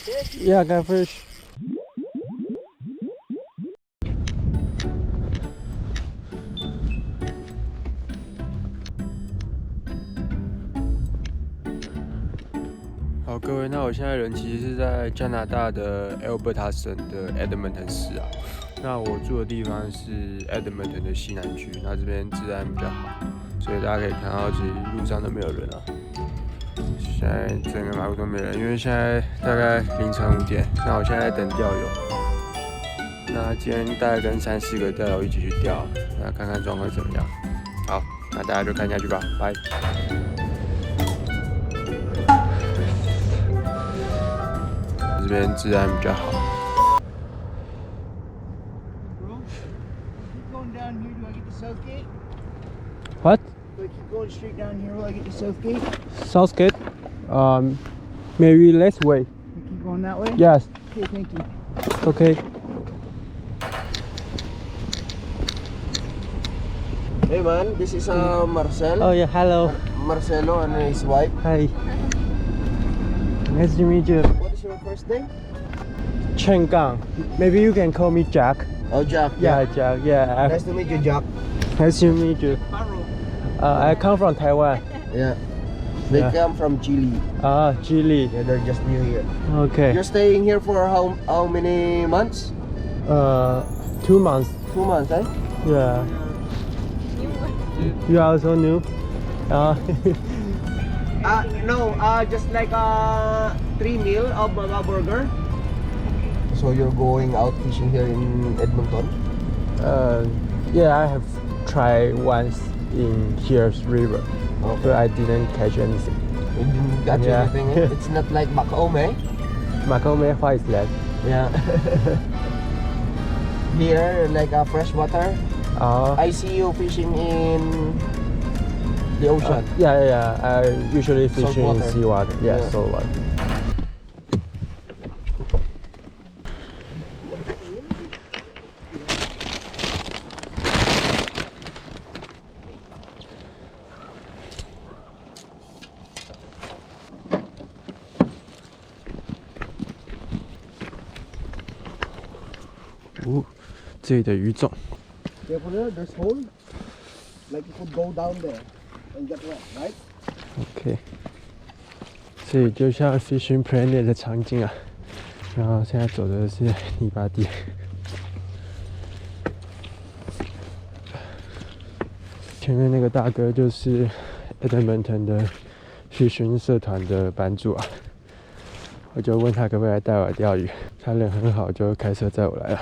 fish? Yeah, got fish.好，各位，那我现在人其实是在加拿大的 Alberta 省的 Edmonton 市啊。那我住的地方是 Edmonton 的西南区，那这边治安比较好，所以大家可以看到，其实路上都没有人啊。现在整个马路都没人，因为现在大概凌晨5点。那我现在在等钓友。那今天大概跟3、4个钓友一起去钓，那看看状况怎么样。好，那大家就看下去吧，拜。这边治安比较好。What? Do I keep going straight down here while I get to Southgate? Southgate? Maybe let's wait. You keep going that way? Yes. Okay, thank you. Okay. Hey man, this is Marcel. Oh yeah, hello. Marcelo and his wife. Hi. Nice to meet you. What is your first name? Chen Gang. Maybe you can call me Jack. Oh, Jack. Yeah, Jack. Yeah. Nice to meet you, Jack. Nice to meet you. I come from Taiwan. Yeah. They come from Chile. Ah, Chile. Yeah, they're just new here. Okay. You're staying here for how many months? 2 months. 2 months, eh? Yeah. You are also new? No, just like 3 meal of Baba Burger. So you're going out fishing here in Edmonton? Yeah, I have tried once in here's river, but I didn't catch anything. You didn't catch anything? Eh? It's not like Macomb. Macomb, what is that? Yeah. Here, like freshwater. I see you fishing in the ocean. Yeah. I usually fish in seawater. Yeah, saltwater. Oh, 这里的鱼种。Careful there, there's hole. Like you could go down there and get wet, right? OK， 这里就像 Fishing Planet 的场景啊。然后现在走的是泥巴地。前面那个大哥就是 Edmonton 的Fishing社团的版主啊。我就问他可不可以来带我钓鱼，他人很好，就开车载我来了。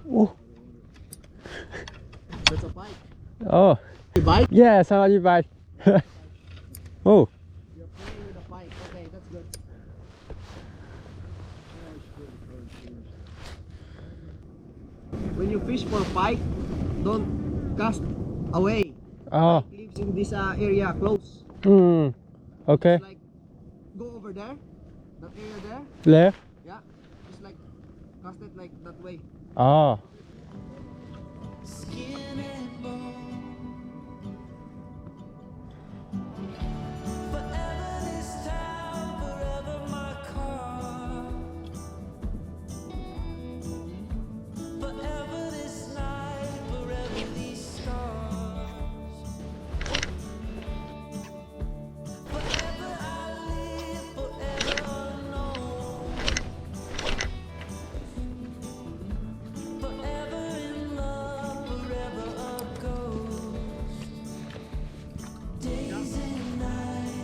Oh. That's a bite. Oh. You bite? Yeah, somebody bite. Oh. You're playing with a bite. Okay, that's good. When you fish for pike, don't cast away. Oh. Pike lives in this area close. Okay. Just like go over there, that area there. There? Yeah. Just like cast it like that way. Oh.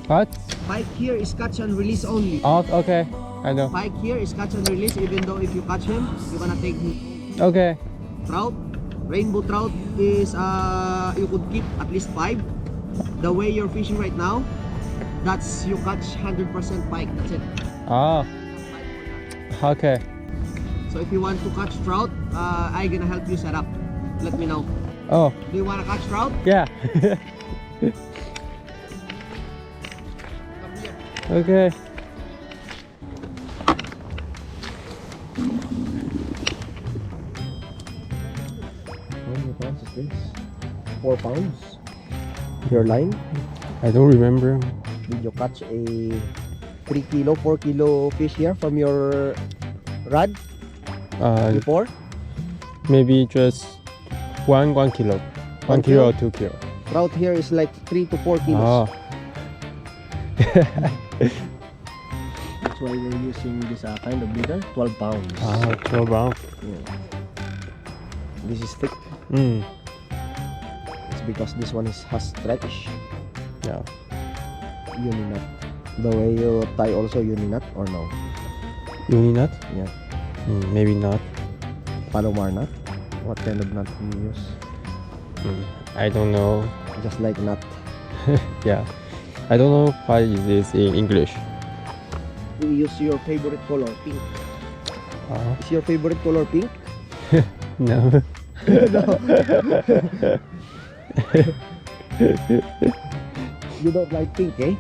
What? Pike here is catch and release only. Oh, okay. I know. Pike here is catch and release, even though if you catch him, you're gonna take him. Okay. Trout, rainbow trout is you could keep at least 5. The way you're fishing right now, that's you catch 100% pike. That's it. Oh. Okay. So if you want to catch trout, I'm gonna help you set up. Let me know. Oh. Do you wanna catch trout? Yeah. Okay. How many pounds is this? 4 pounds. Your line? I don't remember. Did you catch a 3 kilo, 4 kilo fish here from your rod before? Maybe just one kilo. 1 kilo or 2 kilo. Trout here is like 3 to 4 kilos. Oh. That's why we're using this kind of leader, 12 pounds. 12 pounds. Yeah. This is thick. Mm. It's because this one has stretch. Yeah. Uni nut. The way you tie also uni nut or no? Uni nut? Yeah. Maybe not. Palomar nut. What kind of nut do you use? I don't know. Just like nut. Yeah. I don't know what is this in English. You use your favorite color, pink. Oh. Is your favorite color pink? No. You don't like pink, eh?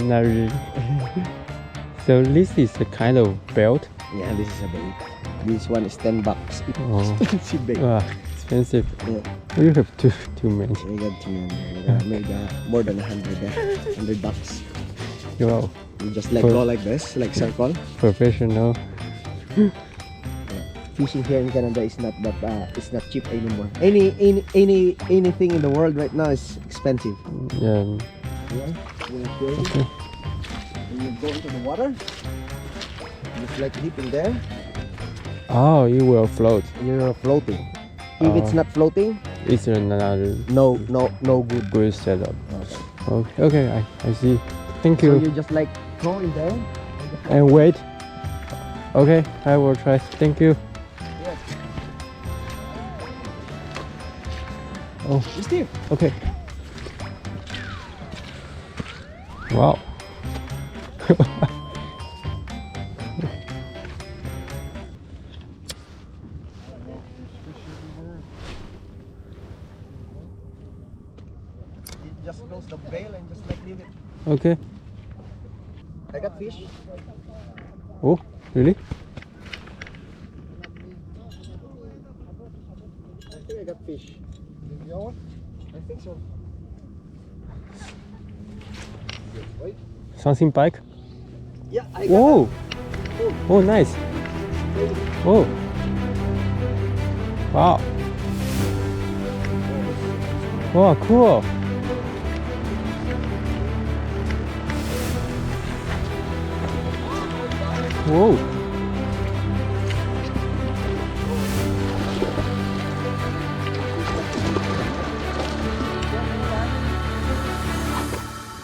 Not really. So this is a kind of belt. Yeah, this is a bait. This one is $10. Oh. Expensive bait. Expensive. Yeah. You have too many. I got two, man. I made more than 100 bucks. Wow. You just like go like this, like circle. Professional. Fishing here in Canada is not that it's not cheap anymore. Anything in the world right now is expensive. Yeah. Yeah. Okay. When you go into the water, just like dip in there. Oh, you will float. You're floating. If it's not floating, it's another no good setup. Okay, I see. Thank you. So you just like go in there and wait. Okay, I will try. Thank you. Yes. Oh, Steve. okay. Wow. Just close the bail and just like leave it. Okay. I got fish. Oh, really? I think I got fish. I think so. Wait. Something bike? Yeah, I got Whoa! Oh, nice. Oh. Wow. Wow, cool. Whoa.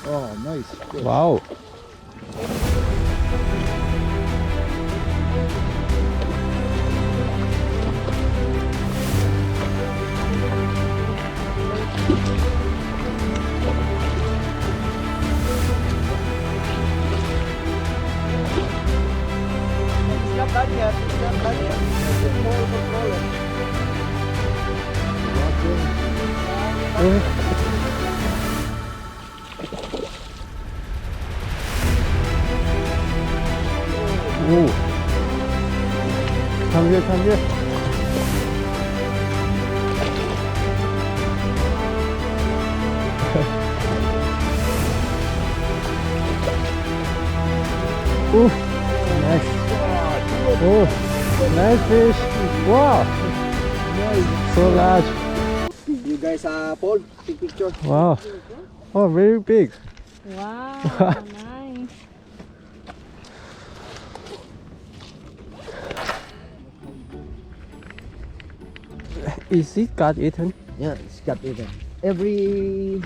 Oh, nice. Good. Wow. It's not done yet. It's not done yet. There's more controller. Oh. Come here, come here. Oh, nice. Oh, nice fish. Wow. So large. You guys, Paul, take picture. Wow. Oh, very big. Wow, nice. Is it got eaten? Yeah, it's got even. Every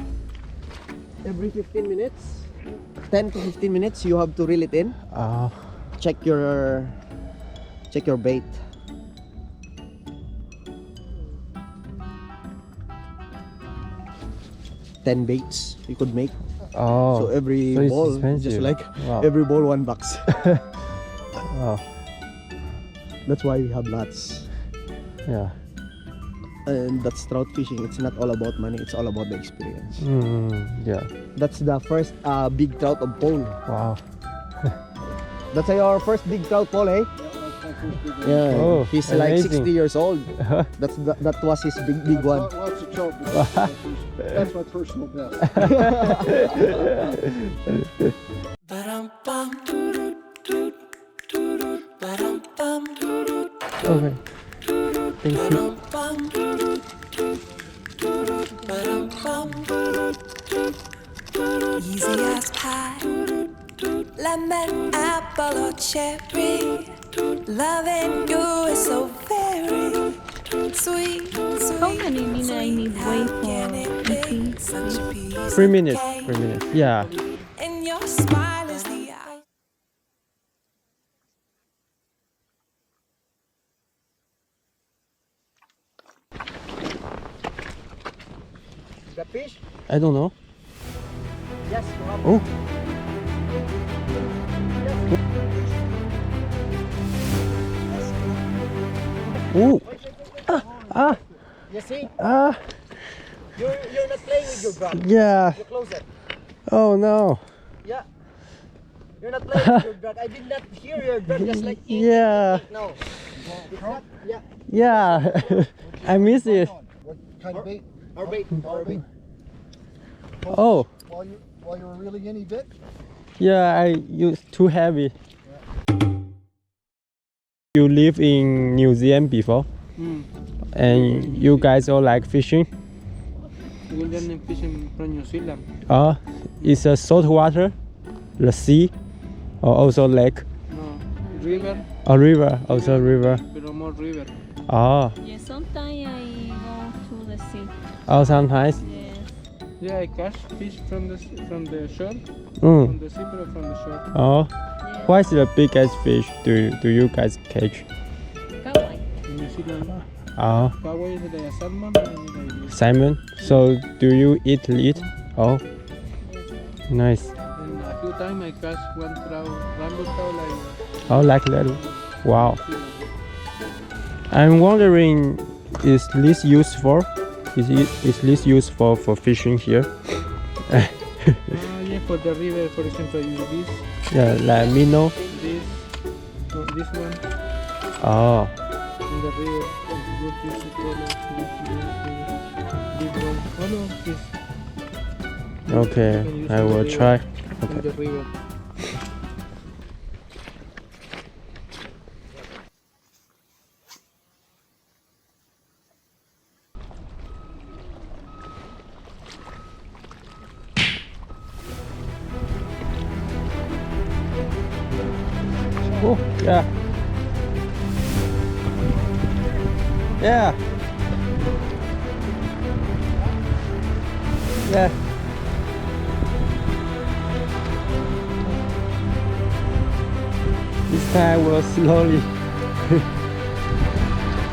15 minutes, 10 to 15 minutes. You have to reel it in. Check your bait. $10 baits you could make. So every so it's ball, expensive. just like Wow. every ball $1. Wow. That's why we have lots. Yeah. And that's trout fishing. It's not all about money. It's all about the experience. Yeah. That's the first big trout of Paul. Wow. That's your first big trout, Paul, eh? Yeah. Oh, he's like amazing. 60 years old. That was his big one. Lots of trout. That's my personal best. Okay. Thank you. Easy as pie, lemon, apple or cherry. Loving you is so very sweet, How many minutes I need wait for eating? 3 minutes. 3 minutes. Yeah. And your smile is the eye. Got fish? I don't know. Yes, you have. Oh. Oh. You see? Ah. You're not playing with your drug. Yeah. You close it. Oh no. Yeah. You're not playing with your drug. I did not hear your drug just like Yeah. no. It's not. Yeah. Yeah. I miss it. What kind of bait? Our bait. Our bait. Oh. While you were reeling in, he bit? Yeah, I use too heavy. You live in New Zealand before? And you guys all like fishing? We learn fishing from New Zealand. It's a salt water, the sea, or also lake? No, river, A river, also river. pero more river. Yes, sometimes I go to the sea. Oh, sometimes. Yes. Yeah, I catch fish from the shore, Mm. from the sea, but from the shore. Oh, what's the biggest fish do you guys catch? Kawaii. In New Zealand, Oh, Daiwa is the salmon and the salmon. So do you eat it? Oh, nice. and a few times I catch one trout, rainbow trout like Oh, like that. Wow. I'm wondering, is this used for? Is this used for fishing here? yeah, for the river, for example, use this, Yeah, like minnow. this one, Oh, in the river, good this color, this one, all of this okay. I will try. in Okay. the river. Oh, yeah. Yeah. Yeah. This time we'll slowly.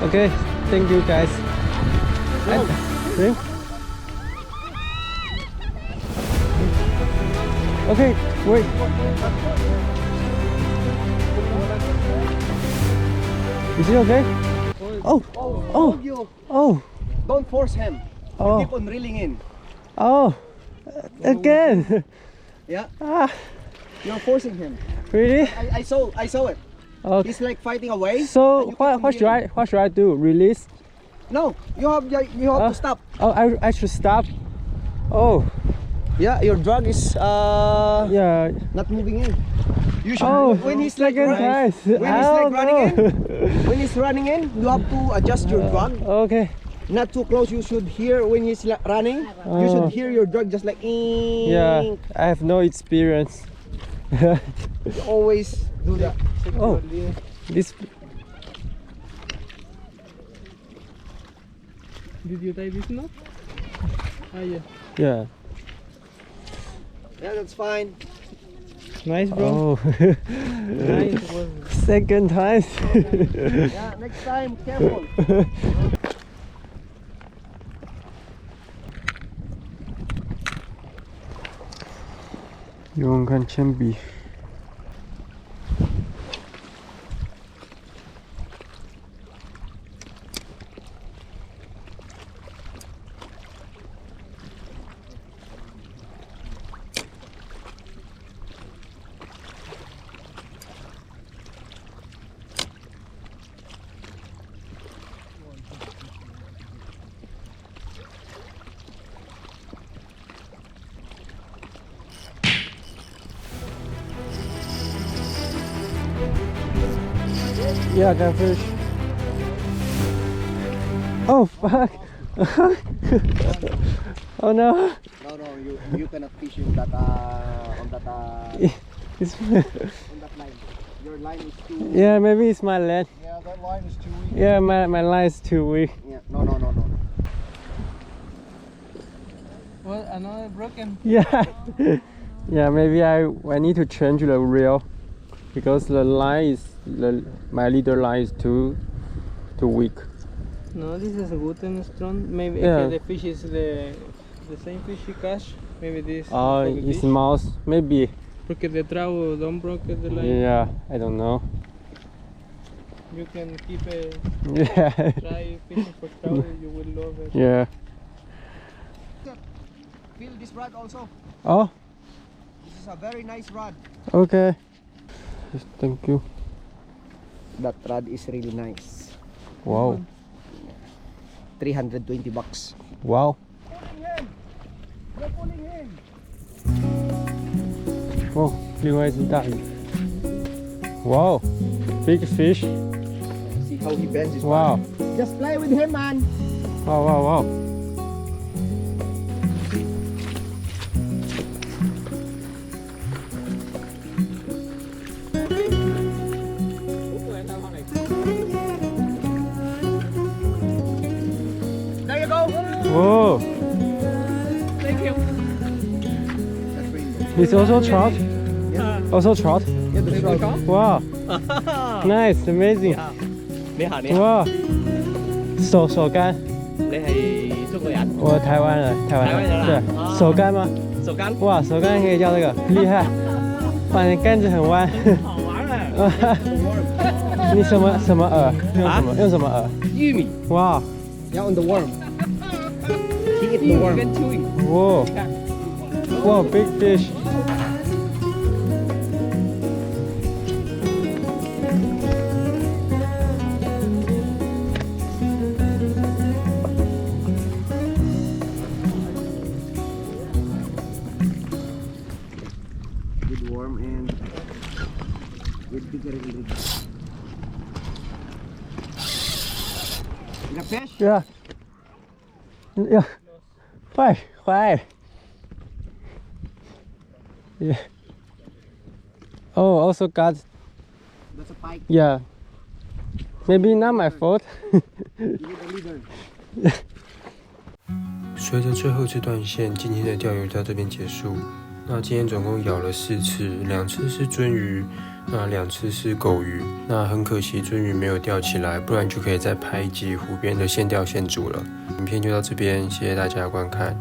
Okay, thank you guys. Drink. Okay, wait. Is it okay? Oh, oh, You oh, don't force him. oh, Keep on reeling in. oh, again. Yeah. Ah, You're forcing him. really? I saw it. Okay. He's like fighting away. and So you keep on what should reeling. I do? Release? No, you have to stop. Oh, I should stop. Oh, Yeah, your drug is yeah. not moving in. You should Oh, when he's like second running, time. when he's like running in, when he's running in, you have to adjust your drug. Okay. Not too close. You should hear when he's running. You should hear your drug just like. Yeah, I have no experience. You always do that. Oh, this. Did you tie this knot? Ah, yeah. Yeah. Yeah, that's fine. Nice, bro. Oh, Nice. Was second time. Yeah, next time, careful. 用看铅笔。Yeah, I can fish. Oh fuck! Oh no! No, you cannot fish in that on that It's on that line. Your line is too. yeah, maybe it's my line. Yeah, that line is too weak. Yeah, my line is too weak. Yeah, no. what? Another broken. Yeah, yeah. Maybe I need to change the reel because the line is my leader line is too weak. No, this is good and strong. Maybe Yeah. the fish is the same fish you catch. Maybe this. Oh, is it's fish. mouse. Maybe. Porque the trout don't broke the line. Yeah, I don't know. You can keep a Yeah, try fishing for trout. You will love it. yeah. Feel this rod also. Oh, This is a very nice rod. okay. Yes, thank you. That rod is really nice. Wow, 320 bucks. wow. Oh, 另外一只大鱼。Wow, big fish. See how he bends his Wow, rod. Just play with him, man. wow, wow, wow. There you go. Whoa, Thank you. That's rainbow. it's also trout. Also trout. Yeah, the trout. Wow, nice, amazing. 你好，你好， 哇，手竿，你係中國人，我台湾人，台湾人啊对，手竿吗？手竿哇，手竿可以钓这个，厉害！哇，你杆子很弯。好玩啊！你什么饵？用什么饵？玉米，哇 Yeah, on the worm. He eat the worm. 跟蚯蚓，哇哇 ，big fish。With worm and with bigger rig. You got fish? Yeah. Yeah. Why? Yeah. Oh, also got. That's a pike. Yeah. Maybe not my fault. You need a leader. 随着最后这段线，今天的钓鱼到这边结束。那今天总共咬了4次，2次是鳟鱼，那2次是狗鱼。那很可惜鳟鱼没有钓起来，不然就可以再拍一集湖边的现钓现煮了。影片就到这边，谢谢大家的观看。